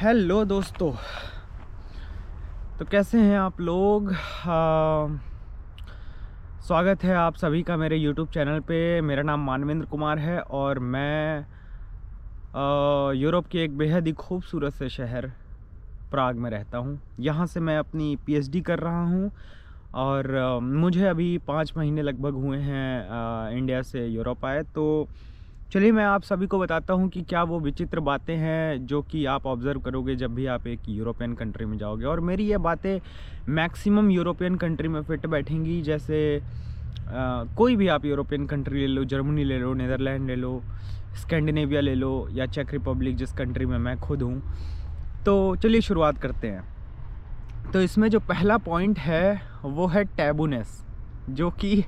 Hello दोस्तों, तो कैसे हैं आप लोग। स्वागत है आप सभी का मेरे यूट्यूब चैनल पे। मेरा नाम मानवेंद्र कुमार है और मैं यूरोप के एक बेहद ही खूबसूरत से शहर प्राग में रहता हूँ। यहाँ से मैं अपनी पीएचडी कर रहा हूँ और मुझे अभी 5 महीने लगभग हुए हैं इंडिया से यूरोप आए। तो चलिए मैं आप सभी को बताता हूँ कि क्या वो विचित्र बातें हैं जो कि आप ऑब्ज़र्व करोगे जब भी आप एक यूरोपियन कंट्री में जाओगे। और मेरी ये बातें मैक्सिमम यूरोपियन कंट्री में फिट बैठेंगी। जैसे कोई भी आप यूरोपियन कंट्री ले लो, जर्मनी ले लो, नीदरलैंड ले लो, स्कैंडिनेविया ले लो या चेक रिपब्लिक जिस कंट्री में मैं खुद हूँ। तो चलिए शुरुआत करते हैं। तो इसमें जो पहला पॉइंट है वो है टैबूनेस, जो कि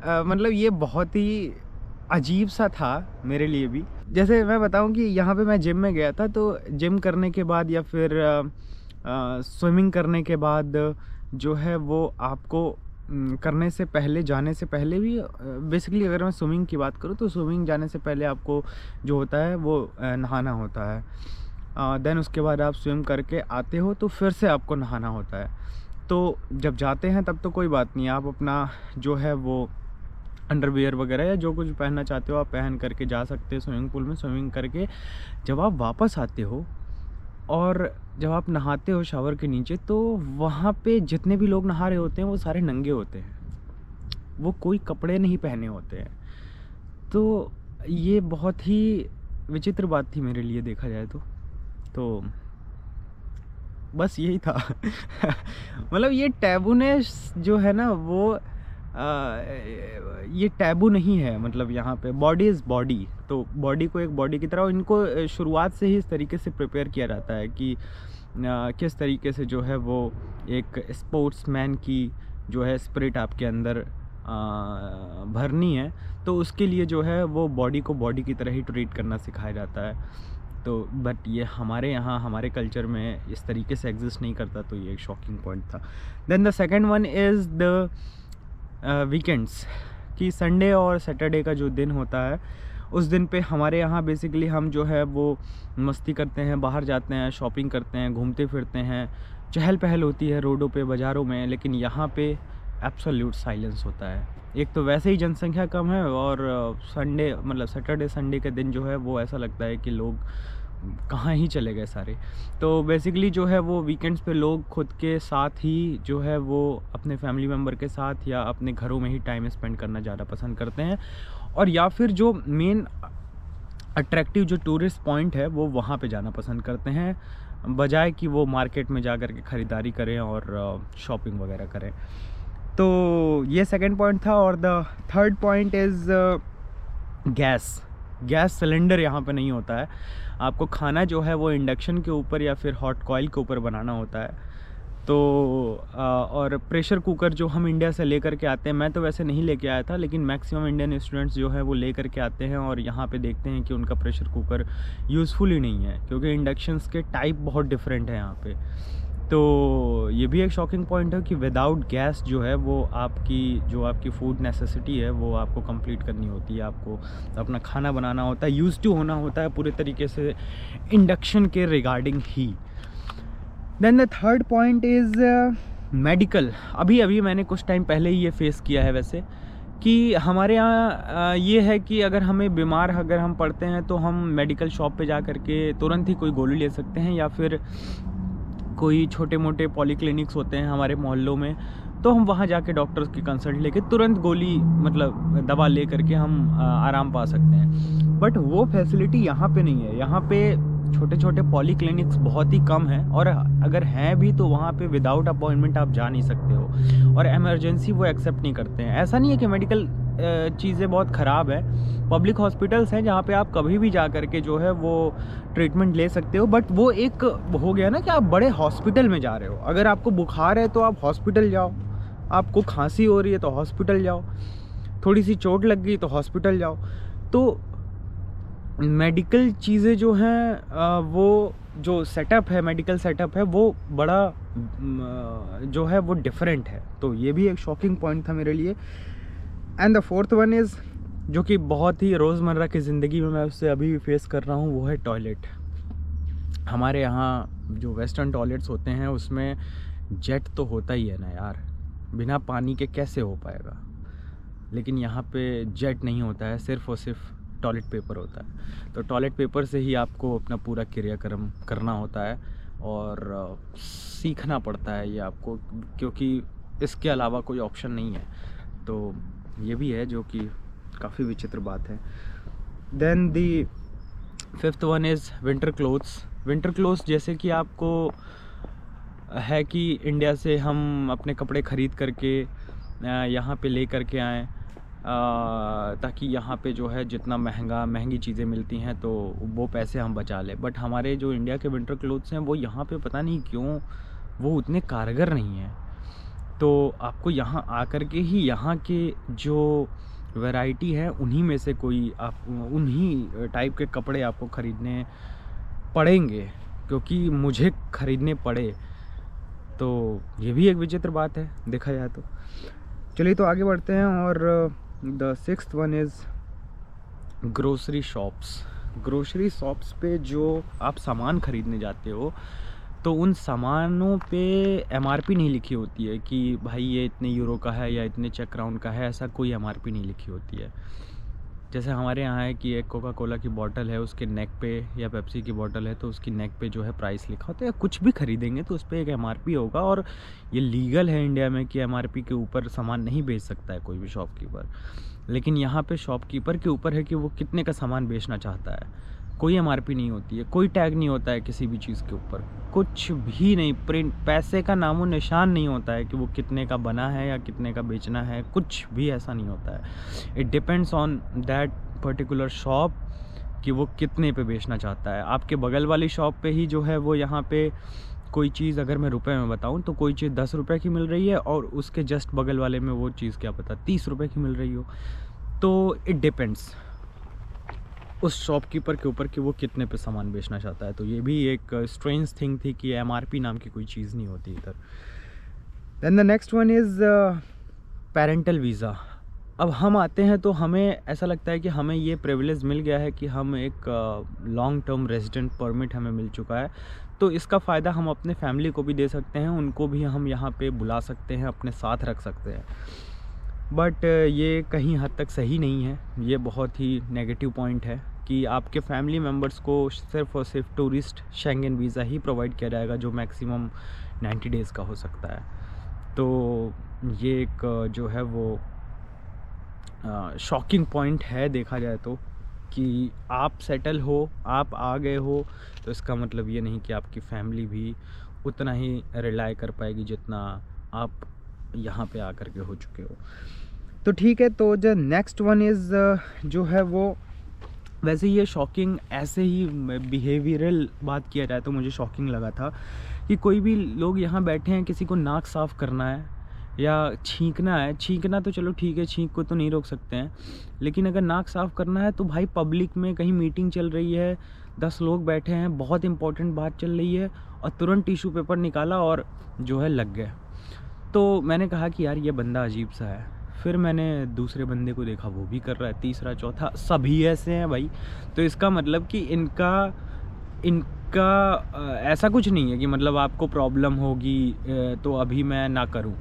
मतलब ये बहुत ही अजीब सा था मेरे लिए भी। जैसे मैं बताऊं कि यहाँ पे मैं जिम में गया था, तो जिम करने के बाद या फिर स्विमिंग करने के बाद जो है वो आपको करने से पहले, जाने से पहले भी बेसिकली अगर मैं स्विमिंग की बात करूँ तो स्विमिंग जाने से पहले आपको जो होता है वो नहाना होता है। देन उसके बाद आप स्विम करके आते हो तो फिर से आपको नहाना होता है। तो जब जाते हैं तब तो कोई बात नहीं, आप अपना जो है वो अंडरवियर वगैरह या जो कुछ पहनना चाहते हो आप पहन करके जा सकते हो स्विमिंग पूल में। स्विमिंग करके जब आप वापस आते हो और जब आप नहाते हो शावर के नीचे, तो वहाँ पे जितने भी लोग नहा रहे होते हैं वो सारे नंगे होते हैं, वो कोई कपड़े नहीं पहने होते हैं। तो ये बहुत ही विचित्र बात थी मेरे लिए देखा जाए तो बस यही था। मतलब ये टैबूनेस जो है ना वो ये टैबू नहीं है। मतलब यहाँ पे बॉडी इज़ बॉडी, तो बॉडी को एक बॉडी की तरह इनको शुरुआत से ही इस तरीके से प्रिपेयर किया जाता है कि किस तरीके से जो है वो एक स्पोर्ट्समैन की जो है स्पिरिट आपके अंदर भरनी है। तो उसके लिए जो है वो बॉडी को बॉडी की तरह ही ट्रीट करना सिखाया जाता है। तो बट ये हमारे यहाँ हमारे कल्चर में इस तरीके से एग्जिस्ट नहीं करता, तो ये एक शॉकिंग पॉइंट था। Then the second one is the weekends, कि संडे और सैटरडे का जो दिन होता है उस दिन पे हमारे यहाँ बेसिकली हम जो है वो मस्ती करते हैं, बाहर जाते हैं, शॉपिंग करते हैं, घूमते फिरते हैं, चहल पहल होती है रोडों पे, बाज़ारों में। लेकिन यहाँ पे एब्सोल्यूट साइलेंस होता है। एक तो वैसे ही जनसंख्या कम है और संडे मतलब सैटरडे संडे के दिन जो है वो ऐसा लगता है कि लोग कहाँ ही चले गए सारे। तो बेसिकली जो है वो वीकेंड्स पे लोग खुद के साथ ही जो है वो अपने फैमिली मेम्बर के साथ या अपने घरों में ही टाइम स्पेंड करना ज़्यादा पसंद करते हैं। और या फिर जो मेन अट्रैक्टिव जो टूरिस्ट पॉइंट है वो वहाँ पे जाना पसंद करते हैं, बजाय कि वो मार्केट में जा कर के ख़रीदारी करें और शॉपिंग वगैरह करें। तो ये सेकंड पॉइंट था। और the third point is gas cylinder यहाँ पे नहीं होता है। आपको खाना जो है वो इंडक्शन के ऊपर या फिर हॉट कॉइल के ऊपर बनाना होता है। तो और प्रेशर कुकर जो हम इंडिया से लेकर के आते हैं, मैं तो वैसे नहीं लेके आया था, लेकिन मैक्सिमम इंडियन स्टूडेंट्स जो है वो लेकर के आते हैं और यहाँ पे देखते हैं कि उनका प्रेशर कुकर यूज़फुल ही नहीं है, क्योंकि इंडक्शंस के टाइप बहुत डिफरेंट है यहाँ पे। तो ये भी एक शॉकिंग पॉइंट है कि विदाउट गैस जो है वो आपकी फूड नेसेसिटी है वो आपको कंप्लीट करनी होती है। आपको अपना खाना बनाना होता है, यूज़ टू होना होता है पूरे तरीके से इंडक्शन के रिगार्डिंग ही। Then the third point is medical. अभी मैंने कुछ टाइम पहले ही ये फेस किया है वैसे, कि हमारे यहाँ ये है कि अगर हम पड़ते हैं तो हम मेडिकल शॉप पे जा कर के तुरंत ही कोई गोली ले सकते हैं, या फिर कोई छोटे मोटे पॉलीक्लिनिक्स होते हैं हमारे मोहल्लों में, तो हम वहाँ जाके डॉक्टर्स की कंसल्ट लेके तुरंत गोली मतलब दवा ले करके हम आराम पा सकते हैं। बट वो फैसिलिटी यहाँ पे नहीं है। यहाँ पे छोटे छोटे पॉलीक्लिनिक्स बहुत ही कम हैं, और अगर हैं भी तो वहाँ पे विदाउट अपॉइंटमेंट आप जा नहीं सकते हो, और इमरजेंसी वो एक्सेप्ट नहीं करते हैं। ऐसा नहीं है कि मेडिकल चीज़ें बहुत ख़राब है, पब्लिक हॉस्पिटल्स हैं जहाँ पे आप कभी भी जा कर के जो है वो ट्रीटमेंट ले सकते हो। बट वो एक हो गया ना कि आप बड़े हॉस्पिटल में जा रहे हो। अगर आपको बुखार है तो आप हॉस्पिटल जाओ, आपको खांसी हो रही है तो हॉस्पिटल जाओ, थोड़ी सी चोट लग गई तो हॉस्पिटल जाओ। तो मेडिकल चीज़ें जो हैं वो जो सेटअप है, मेडिकल सेटअप है, वो बड़ा जो है वो डिफरेंट है। तो ये भी एक शॉकिंग पॉइंट था मेरे लिए। And the fourth one is, जो कि बहुत ही रोज़मर्रा की ज़िंदगी में मैं उससे अभी भी फेस कर रहा हूँ, वो है टॉयलेट। हमारे यहाँ जो वेस्टर्न टॉयलेट्स होते हैं उसमें जेट तो होता ही है ना यार, बिना पानी के कैसे हो पाएगा। लेकिन यहाँ पे जेट नहीं होता है, सिर्फ़ और सिर्फ टॉयलेट पेपर होता है। तो टॉयलेट पेपर से ही आपको अपना पूरा क्रियाक्रम करना होता है और सीखना पड़ता है ये आपको, क्योंकि इसके अलावा कोई ऑप्शन नहीं है। तो ये भी है जो कि काफ़ी विचित्र बात है। Then the fifth one is winter clothes. Winter clothes जैसे कि आपको है कि इंडिया से हम अपने कपड़े ख़रीद करके यहाँ पे ले करके आएँ, ताकि यहाँ पे जो है जितना महंगी चीज़ें मिलती हैं तो वो पैसे हम बचा लें। बट हमारे जो इंडिया के विंटर क्लोथ्स हैं वो यहाँ पे पता नहीं क्यों वो उतने कारगर नहीं हैं। तो आपको यहाँ आकर के ही यहाँ के जो वैरायटी है उन्हीं में से कोई आप उन्हीं टाइप के कपड़े आपको ख़रीदने पड़ेंगे, क्योंकि मुझे ख़रीदने पड़े। तो ये भी एक विचित्र बात है देखा जाए तो। चलिए तो आगे बढ़ते हैं। और the sixth one is grocery shops. Grocery shops पे जो आप सामान ख़रीदने जाते हो तो उन सामानों पे एमआरपी नहीं लिखी होती है कि भाई ये इतने यूरो का है या इतने चेक क्राउन का है, ऐसा कोई एमआरपी नहीं लिखी होती है। जैसे हमारे यहाँ है कि एक कोका कोला की बॉटल है, उसके नेक पे, या पेप्सी की बॉटल है तो उसकी नेक पे जो है प्राइस लिखा होता है। कुछ भी खरीदेंगे तो उस पर एक एमआरपी होगा, और ये लीगल है इंडिया में कि एमआरपी के ऊपर सामान नहीं बेच सकता है कोई भी शॉपकीपर। लेकिन यहाँ पे शॉपकीपर के ऊपर है कि वो कितने का सामान बेचना चाहता है। कोई एमआरपी नहीं होती है, कोई टैग नहीं होता है किसी भी चीज़ के ऊपर, कुछ भी नहीं, प्रिंट पैसे का नामो निशान नहीं होता है कि वो कितने का बना है या कितने का बेचना है, कुछ भी ऐसा नहीं होता है। It depends on that particular shop कि वो कितने पे बेचना चाहता है। आपके बगल वाली शॉप पे ही जो है वो यहाँ पे कोई चीज़, अगर मैं रुपए में बताऊँ तो कोई चीज़ 10 रुपये की मिल रही है और उसके जस्ट बगल वाले में वो चीज़ क्या पता 30 रुपये की मिल रही हो। तो इट डिपेंड्स उस शॉपकीपर के ऊपर कि वो कितने पे सामान बेचना चाहता है। तो ये भी एक स्ट्रेंज थिंग थी कि एमआरपी नाम की कोई चीज़ नहीं होती इधर। Then the next one is parental visa. अब हम आते हैं तो हमें ऐसा लगता है कि हमें ये प्रिविलेज मिल गया है कि हम एक लॉन्ग टर्म रेजिडेंट परमिट हमें मिल चुका है, तो इसका फ़ायदा हम अपने फैमिली को भी दे सकते हैं, उनको भी हम यहाँ पे बुला सकते हैं, अपने साथ रख सकते हैं। बट ये कहीं हद तक सही नहीं है। ये बहुत ही नेगेटिव पॉइंट है कि आपके फैमिली मेम्बर्स को सिर्फ़ और सिर्फ टूरिस्ट शेंगन वीज़ा ही प्रोवाइड किया जाएगा, जो मैक्सिमम 90 डेज़ का हो सकता है। तो ये एक जो है वो शॉकिंग पॉइंट है देखा जाए तो, कि आप सेटल हो, आप आ गए हो, तो इसका मतलब ये नहीं कि आपकी फैमिली भी उतना ही रिलाय कर पाएगी जितना आप यहाँ पे आकर के हो चुके हो। तो ठीक है, तो जो नेक्स्ट वन इज़ जो है वो, वैसे ये शॉकिंग ऐसे ही बिहेवियरल बात किया जाए तो मुझे शॉकिंग लगा था कि कोई भी लोग यहाँ बैठे हैं, किसी को नाक साफ़ करना है या छींकना है, छींकना तो चलो ठीक है, छींक को तो नहीं रोक सकते हैं, लेकिन अगर नाक साफ़ करना है तो भाई पब्लिक में कहीं मीटिंग चल रही है, 10 लोग बैठे हैं, बहुत इंपॉर्टेंट बात चल रही है, और तुरंत टिश्यू पेपर निकाला और जो है लग गए। तो मैंने कहा कि यार ये बंदा अजीब सा है। फिर मैंने दूसरे बंदे को देखा, वो भी कर रहा है, तीसरा चौथा, सभी ऐसे हैं भाई। तो इसका मतलब कि इनका ऐसा कुछ नहीं है कि मतलब आपको प्रॉब्लम होगी तो अभी मैं ना करूं।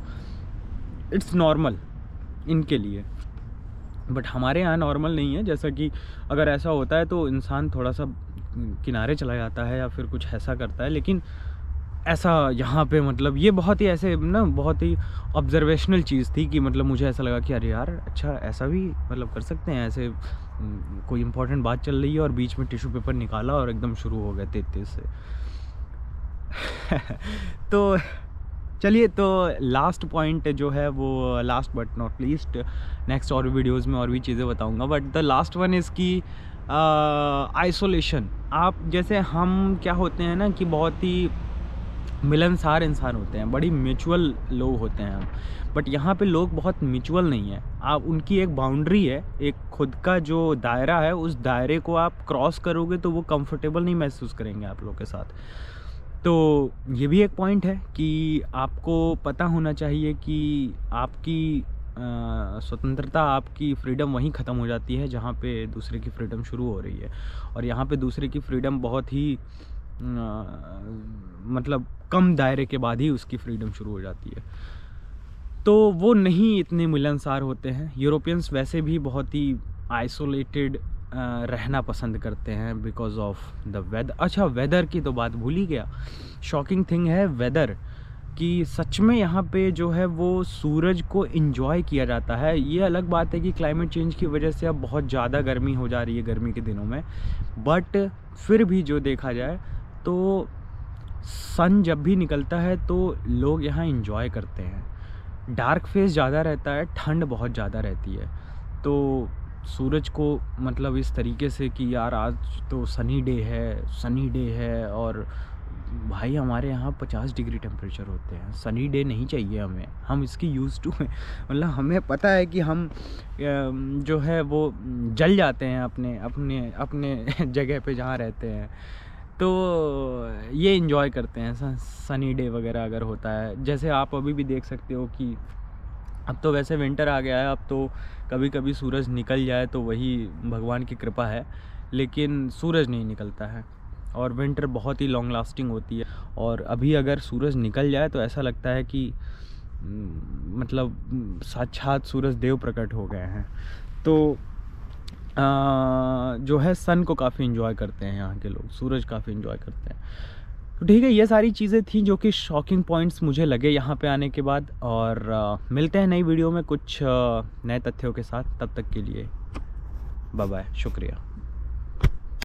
इट्स नॉर्मल इनके लिए, बट हमारे यहाँ नॉर्मल नहीं है। जैसा कि अगर ऐसा होता है तो इंसान थोड़ा सा किनारे चला जाता है या फिर कुछ ऐसा करता है, लेकिन ऐसा यहाँ पे मतलब ये बहुत ही ऐसे ना, बहुत ही ऑब्जर्वेशनल चीज़ थी कि मतलब मुझे ऐसा लगा कि अरे यार अच्छा ऐसा भी मतलब कर सकते हैं, ऐसे कोई इंपॉर्टेंट बात चल रही है और बीच में टिश्यू पेपर निकाला और एकदम शुरू हो गए तेज से। तो चलिए, तो लास्ट पॉइंट जो है वो, last but not least, next और वीडियोज़ में और भी चीज़ें बताऊँगा, but the last one is की आइसोलेशन। आप जैसे हम क्या होते हैं ना कि बहुत ही मिलनसार इंसान होते हैं, बड़ी म्यूचुअल लोग होते हैं हम, बट यहाँ पे लोग बहुत म्यूचुअल नहीं है। आप उनकी एक बाउंड्री है, एक खुद का जो दायरा है, उस दायरे को आप क्रॉस करोगे तो वो कंफर्टेबल नहीं महसूस करेंगे आप लोग के साथ। तो ये भी एक पॉइंट है कि आपको पता होना चाहिए कि आपकी स्वतंत्रता, आपकी फ्रीडम वहीं ख़त्म हो जाती है जहाँ पे दूसरे की फ्रीडम शुरू हो रही है। और यहाँ पे दूसरे की फ्रीडम बहुत ही मतलब कम दायरे के बाद ही उसकी फ्रीडम शुरू हो जाती है। तो वो नहीं इतने मिलनसार होते हैं। यूरोपियंस वैसे भी बहुत ही आइसोलेटेड रहना पसंद करते हैं बिकॉज ऑफ द वेदर। अच्छा, वेदर की तो बात भूल ही गया। शॉकिंग थिंग है वेदर कि सच में यहाँ पे जो है वो सूरज को एंजॉय किया जाता है। ये अलग बात है कि क्लाइमेट चेंज की वजह से अब बहुत ज़्यादा गर्मी हो जा रही है गर्मी के दिनों में, बट फिर भी जो देखा जाए तो सन जब भी निकलता है तो लोग यहाँ एंजॉय करते हैं। डार्क फेस ज़्यादा रहता है, ठंड बहुत ज़्यादा रहती है, तो सूरज को मतलब इस तरीके से कि यार आज तो सनी डे है और भाई हमारे यहाँ 50 डिग्री टेम्परेचर होते हैं। सनी डे नहीं चाहिए हमें, हम इसकी यूज़ टू हैं। मतलब हमें पता है कि हम जो है वो जल जाते हैं अपने अपने अपने जगह पे जहाँ रहते हैं, तो ये इन्जॉय करते हैं सनी डे वगैरह अगर होता है। जैसे आप अभी भी देख सकते हो कि अब तो वैसे विंटर आ गया है, अब तो कभी कभी सूरज निकल जाए तो वही भगवान की कृपा है, लेकिन सूरज नहीं निकलता है और विंटर बहुत ही लॉन्ग लास्टिंग होती है। और अभी अगर सूरज निकल जाए तो ऐसा लगता है कि मतलब साक्षात सूरज देव प्रकट हो गए हैं। तो जो है सन को काफ़ी इन्जॉय करते हैं यहाँ के लोग, सूरज काफ़ी इन्जॉय करते हैं। तो ठीक है, ये सारी चीज़ें थी जो कि शॉकिंग पॉइंट्स मुझे लगे यहाँ पे आने के बाद। और मिलते हैं नई वीडियो में कुछ नए तथ्यों के साथ। तब तक के लिए बाय बाय, शुक्रिया।